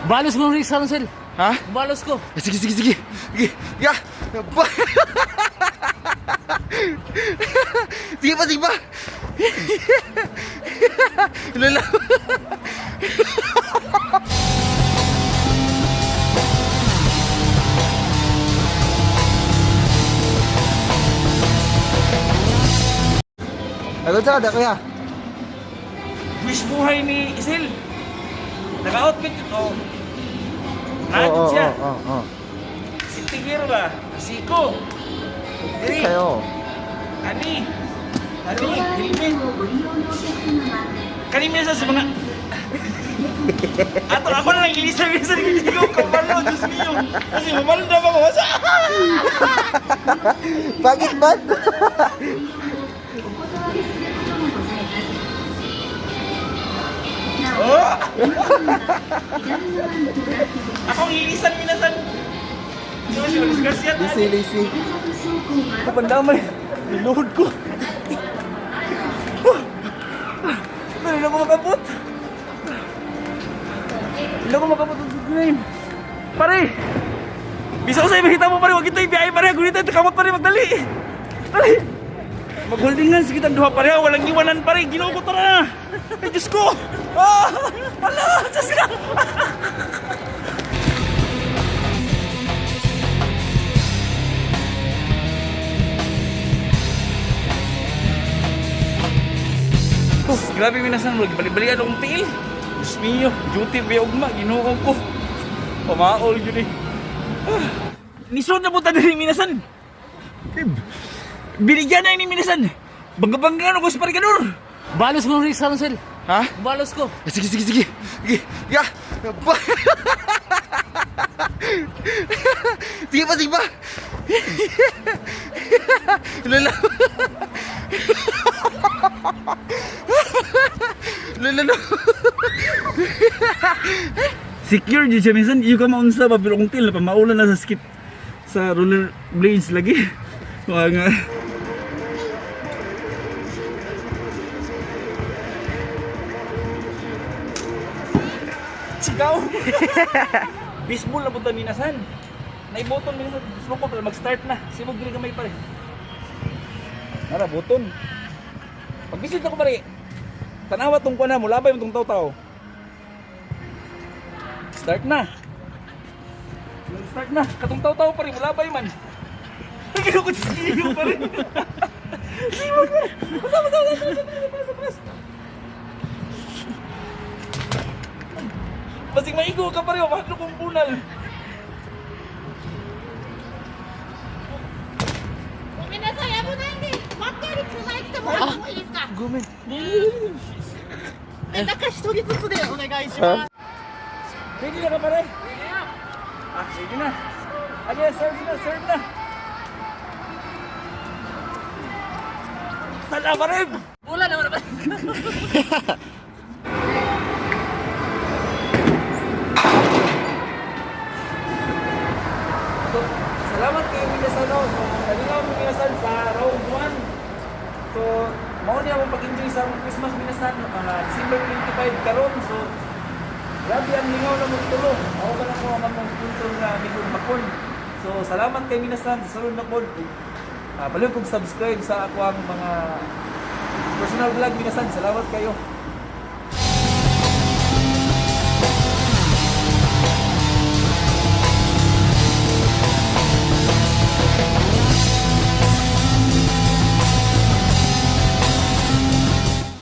Balos mo rin sa Lansel. Ha? Balos ko. Sige, sige, sige. Sige, ya. Sige pa, sige pa. Lala. Ano sa ada kuya? Wish buhay ni Isil. Naka-outfit ito. Nandun siya. Si Tigir ba? Siko. Diri. Kayo. Ani. Hilmin. Kani minsan sa mga... Ato ako na lang ilisa-ilisa ni Kiko. Kamalo, Diyos niyo. Kasi mamalo na ako. Bakit ba? Oh! Akong ilisan minasan. Lisi, lisi. Kapandamay. Niluhod ko. Dali na ako makabot. Dali na ako makabot ng game. Pare! Bisa ko sa'yo makita mo pare. Huwag ito yung biyahe pare. Gunita ito kamot pare. Magdali. Dali. Mag-holdingan. Sige tang duha pare. Walang iwanan pare. Ginoo ko tara na. Ay Diyos ko. Ah! Hala! Diyos ka. Oh, grabe minasan mo. Balik-balikan akong tiil. Diyos mio. Duty ba yung ugma. Ginoo ko. Pamaol yun eh. Ah. Nisod na punta din minasan. Binigyan na ini minasan. Bangga-bangga ako sa parigador. Balos mo rin sa Lansel. Ha? Balos ko. Sige, sige, sige. Sige, ya. Sige pa, sige pa. Lala. Lala. Secure dyan siya minsan. Yung ka maunsa pa pero kung til na pa maulan na sa skip sa roller blades lagi. Mga nga. Sigaw! Baseball na punta minasan. Naiboton minasan. Gusto ko pala mag-start na. Sibog dili gamay pare. Nara, boton. Pag-visit ako pare. Tanawa tong ko na. Mulabay mo tong taw-taw. Start na. Start na. Katong taw-taw pare. Mulabay man. Nagino ko sa siyo pare. Sibog pare. Basta. Basing maigo ka pare, mahalo kong bunal. Gumen. 中一人ずつでお願いします。 Ready na ka pare? Ah, sige na. Ayan, serve na, serve na. Sala pare! Wala naman naman. Salamat kayo minasan no. So, naligaw mo minasan sa round 1. So, mao niya akong pag-enjoy sa Christmas minasan. December 25 karon. So, grabe ang lingaw na magtulo. Ako ba na ko ang mag-sponsor na Migong Bakon. So, salamat kayo minasan sa sunod na pod. Paliw kong subscribe sa ako ang mga personal vlog minasan. Salamat kayo.